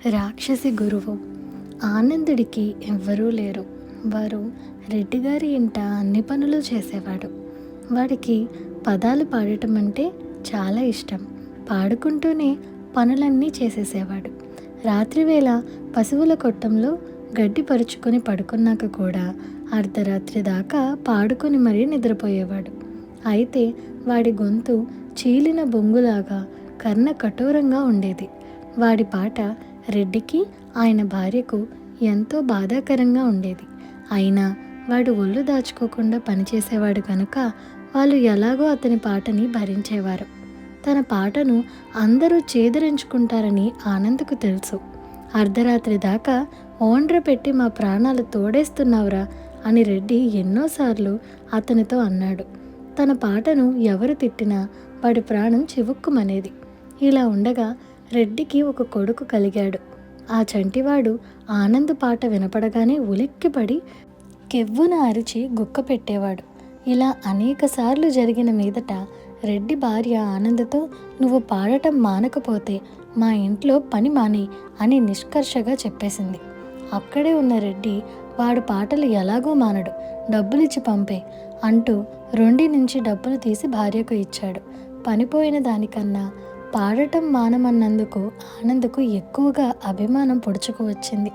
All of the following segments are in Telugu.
రాక్షసి గురువు ఆనందుడికి ఎవ్వరూ లేరు. వారు రెడ్డిగారి ఇంట అన్ని పనులు చేసేవాడు. వాడికి పదాలు పాడటం అంటే చాలా ఇష్టం. పాడుకుంటూనే పనులన్నీ చేసేసేవాడు. రాత్రివేళ పశువుల కొట్టంలో గడ్డి పరుచుకొని పడుకున్నాక కూడా అర్ధరాత్రి దాకా పాడుకొని మరీ నిద్రపోయేవాడు. అయితే వాడి గొంతు చీలిన బొంగులాగా కర్ణ కఠోరంగా ఉండేది. వాడి పాట రెడ్డికి ఆయన భార్యకు ఎంతో బాధాకరంగా ఉండేది. అయినా వాడు ఒళ్ళు దాచుకోకుండా పనిచేసేవాడు కనుక వాళ్ళు ఎలాగో అతని పాటని భరించేవారు. తన పాటను అందరూ చేదరించుకుంటారని ఆనంద్కు తెలుసు. అర్ధరాత్రి దాకా ఓండ్ర పెట్టి మా ప్రాణాలు తోడేస్తున్నావురా అని రెడ్డి ఎన్నోసార్లు అతనితో అన్నాడు. తన పాటను ఎవరు తిట్టినా వాడి ప్రాణం చివుక్కుమనేది. ఇలా ఉండగా రెడ్డికి ఒక కొడుకు కలిగాడు. ఆ చంటివాడు ఆనంద్ పాట వినపడగానే ఉలిక్కిపడి కెవ్వున అరిచి గుక్క పెట్టేవాడు. ఇలా అనేకసార్లు జరిగిన మీదట రెడ్డి భార్య ఆనందతో నువ్వు పాడటం మానకపోతే మా ఇంట్లో పని మానే అని నిష్కర్షగా చెప్పేసింది. అక్కడే ఉన్న రెడ్డి వాడు పాటలు ఎలాగో మానడు, డబ్బులిచ్చి పంపే అంటూ రొండి నుంచి డబ్బులు తీసి భార్యకు ఇచ్చాడు. పనిపోయిన దానికన్నా పాడటం మానమన్నందుకు ఆనంద్కు ఎక్కువగా అభిమానం పొడుచుకు వచ్చింది.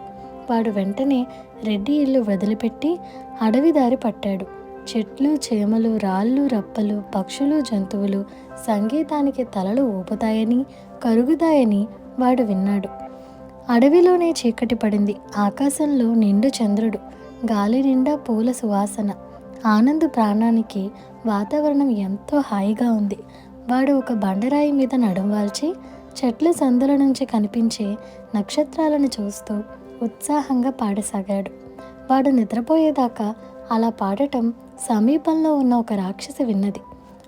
వాడు వెంటనే రెడ్డి ఇల్లు వదిలిపెట్టి అడవి దారి పట్టాడు. చెట్లు చేమలు రాళ్ళు రప్పలు పక్షులు జంతువులు సంగీతానికి తలలు ఊపుతాయని కరుగుతాయని వాడు విన్నాడు. అడవిలోనే చీకటి పడింది. ఆకాశంలో నిండు చంద్రుడు, గాలి నిండా పూల సువాసన. ఆనంద్ ప్రాణానికి వాతావరణం ఎంతో హాయిగా ఉంది. వాడు ఒక బండరాయి మీద నడుంవాల్చి చెట్ల సందుల నుంచి కనిపించే నక్షత్రాలను చూస్తూ ఉత్సాహంగా పాడసాగాడు. వాడు నిద్రపోయేదాకా అలా పాడటం సమీపంలో ఉన్న ఒక రాక్షసి విన్నది.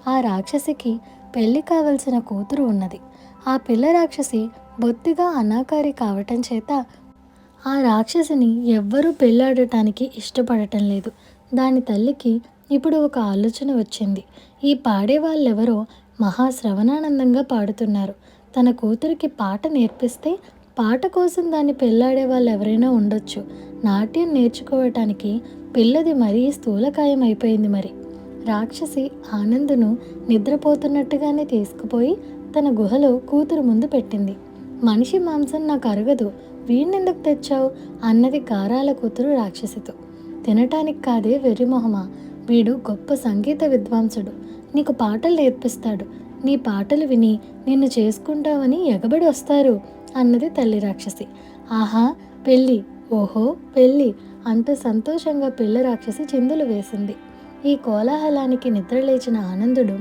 ఆ రాక్షసికి పెళ్లి కావలసిన కూతురు ఉన్నది. ఆ పిల్ల రాక్షసి బొత్తిగా అనాకారి కావటం చేత ఆ రాక్షసిని ఎవ్వరూ పెళ్ళాడటానికి ఇష్టపడటం లేదు. దాని తల్లికి ఇప్పుడు ఒక ఆలోచన వచ్చింది. ఈ పాడే వాళ్ళెవరో మహాశ్రవణానందంగా పాడుతున్నారు. తన కూతురికి పాట నేర్పిస్తే పాట కోసం దాన్ని పెళ్ళాడే వాళ్ళు ఎవరైనా ఉండొచ్చు. నాట్యం నేర్చుకోవటానికి పిల్లది మరీ స్థూలకాయం అయిపోయింది. మరి రాక్షసి ఆనందును నిద్రపోతున్నట్టుగానే తీసుకుపోయి తన గుహలో కూతురు ముందు పెట్టింది. మనిషి మాంసం నాకు అరగదు, వీణ్ణెందుకు తెచ్చావు అన్నది గారాల కూతురు రాక్షసితో. తినటానికి కాదే వెర్రిమొహమా, వీడు గొప్ప సంగీత విద్వాంసుడు, నీకు పాటలు నేర్పిస్తాడు, నీ పాటలు విని నిన్ను చేసుకుంటావని ఎగబడి వస్తారు అన్నది తల్లి రాక్షసి. ఆహా పెళ్ళి, ఓహో పెళ్ళి అంటూ సంతోషంగా పిల్ల రాక్షసి చిందులు వేసింది. ఈ కోలాహలానికి నిద్రలేచిన ఆనందుడు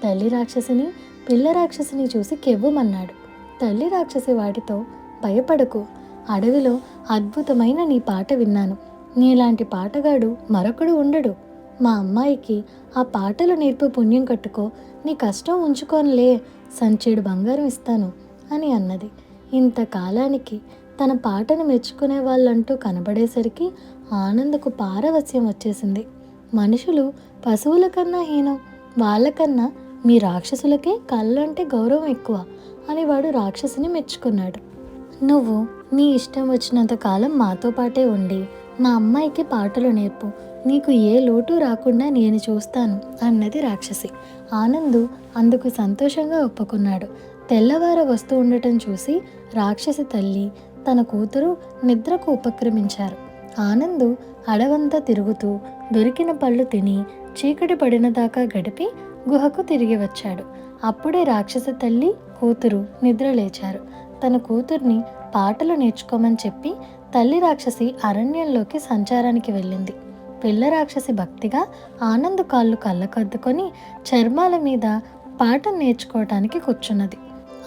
తల్లి రాక్షసిని పిల్ల రాక్షసిని చూసి కెవ్వుమన్నాడు. తల్లి రాక్షసి వాటితో భయపడకు, అడవిలో అద్భుతమైన నీ పాట విన్నాను. నీలాంటి పాటగాడు మరొకడు ఉండడు. మా అమ్మాయికి ఆ పాటలు నేర్పు పుణ్యం కట్టుకో, నీ కష్టం ఉంచుకోనిలే, సంచేడు బంగారం ఇస్తాను అని అన్నది. ఇంతకాలానికి తన పాటను మెచ్చుకునే వాళ్ళంటూ కనబడేసరికి ఆనందకు పారవస్యం వచ్చేసింది. మనుషులు పశువుల కన్నా హీనం, వాళ్ళకన్నా మీ రాక్షసులకే కళ్ళంటే గౌరవం ఎక్కువ అని వాడు రాక్షసిని మెచ్చుకున్నాడు. నువ్వు నీ ఇష్టం వచ్చినంత కాలం మాతో పాటే ఉండి మా అమ్మాయికి పాటలు నేర్పు, నీకు ఏ లోటు రాకుండా నేను చూస్తాను అన్నది రాక్షసి. ఆనందు అందుకు సంతోషంగా ఒప్పుకున్నాడు. తెల్లవార వస్తూ ఉండటం చూసి రాక్షసి తల్లి తన కూతురు నిద్రకు ఉపక్రమించారు. ఆనందు అడవంతా తిరుగుతూ దొరికిన పళ్ళు తిని చీకటి పడిన దాకా గడిపి గుహకు తిరిగి వచ్చాడు. అప్పుడే రాక్షసి తల్లి కూతురు నిద్ర లేచారు. తన కూతుర్ని పాటలు నేర్చుకోమని చెప్పి తల్లి రాక్షసి అరణ్యంలోకి సంచారానికి వెళ్ళింది. పిల్ల రాక్షసి భక్తిగా ఆనంద్ కాళ్ళు కళ్ళకద్దుకొని చర్మాల మీద పాట నేర్చుకోవటానికి కూర్చున్నది.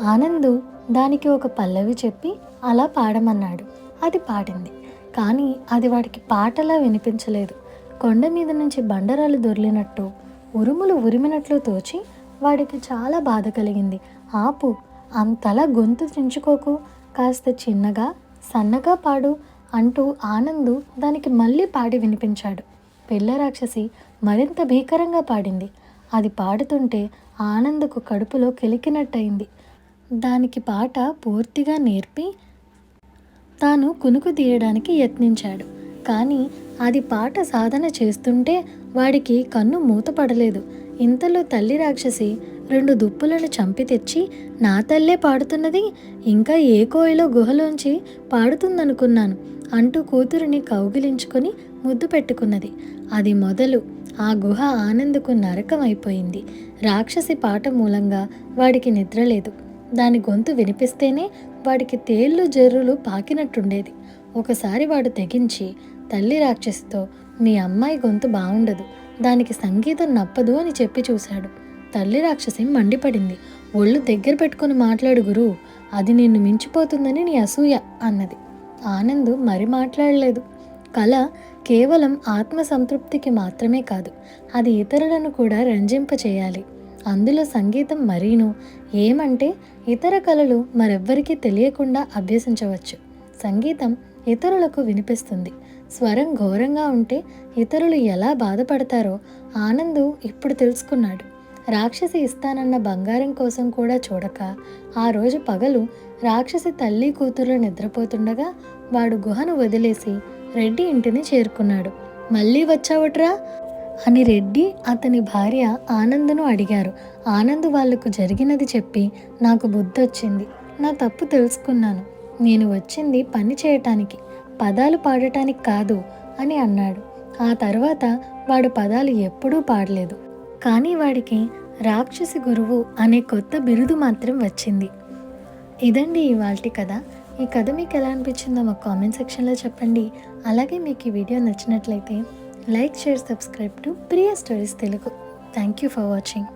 ఆనందు దానికి ఒక పల్లవి చెప్పి అలా పాడమన్నాడు. అది పాడింది. కానీ అది వాడికి పాటలా వినిపించలేదు. కొండ మీద నుంచి బండరాలు దొర్లినట్టు ఉరుములు ఉరిమినట్లు తోచి వాడికి చాలా బాధ కలిగింది. ఆపు, అంతలా గొంతు చించుకోకు, కాస్త చిన్నగా సన్నగా పాడు అంటూ ఆనందు దానికి మళ్ళీ పాడి వినిపించాడు. పిల్ల రాక్షసి మరింత భీకరంగా పాడింది. అది పాడుతుంటే ఆనందకు కడుపులో కెలికినట్టయింది. దానికి పాట పూర్తిగా నేర్పి తాను కునుకు తీయడానికి యత్నించాడు. కానీ అది పాట సాధన చేస్తుంటే వాడికి కన్ను మూతపడలేదు. ఇంతలో తల్లి రాక్షసి 2 దుప్పులను చంపి తెచ్చి, నా తల్లే పాడుతున్నది, ఇంకా ఏ కోయిలో గుహలోంచి పాడుతుందనుకున్నాను అంటూ కూతురిని కౌగిలించుకొని ముద్దు పెట్టుకున్నది. అది మొదలు ఆ గుహ ఆనందకు నరకం అయిపోయింది. రాక్షసి పాట మూలంగా వాడికి నిద్రలేదు. దాని గొంతు వినిపిస్తేనే వాడికి తేళ్ళు జర్రులు పాకినట్టుండేది. ఒకసారి వాడు తెగించి తల్లి రాక్షసితో, మీ అమ్మాయి గొంతు బాగుండదు, దానికి సంగీతం నప్పదు అని చెప్పి చూశాడు. తల్లి రాక్షసి మండిపడింది. ఒళ్ళు దగ్గర పెట్టుకుని మాట్లాడు గురువు, అది నిన్ను మించిపోతుందని నీ అసూయ అన్నది. ఆనంద్ మరి మాట్లాడలేదు. కళ కేవలం ఆత్మ సంతృప్తికి మాత్రమే కాదు, అది ఇతరులను కూడా రంజింపచేయాలి. అందులో సంగీతం మరీను. ఏమంటే ఇతర కళలు మరెవ్వరికీ తెలియకుండా అభ్యసించవచ్చు. సంగీతం ఇతరులకు వినిపిస్తుంది. స్వరం ఘోరంగా ఉంటే ఇతరులు ఎలా బాధపడతారో ఆనంద్ ఇప్పుడు తెలుసుకున్నాడు. రాక్షసి ఇస్తానన్న బంగారం కోసం కూడా చూడక ఆ రోజు పగలు రాక్షసి తల్లి కూతురు నిద్రపోతుండగా వాడు గుహను వదిలేసి రెడ్డి ఇంటిని చేరుకున్నాడు. మళ్ళీ వచ్చావట్రా అని రెడ్డి అతని భార్య ఆనంద్ను అడిగారు. ఆనంద్ వాళ్లకు జరిగినది చెప్పి, నాకు బుద్ధొచ్చింది, నా తప్పు తెలుసుకున్నాను, నేను వచ్చింది పని చేయటానికి, పదాలు పాడటానికి కాదు అని అన్నాడు. ఆ తర్వాత వాడు పదాలు ఎప్పుడూ పాడలేదు. కానీ వాడికి రాక్షసి గురువు అనే కొత్త బిరుదు మాత్రం వచ్చింది. ఇదండి ఇవాల్టి కథ. ఈ కథ మీకు ఎలా అనిపించిందో మా కామెంట్ సెక్షన్లో చెప్పండి. అలాగే మీకు ఈ వీడియో నచ్చినట్లయితే like, share, subscribe to Priya stories Telugu. Thank you for watching.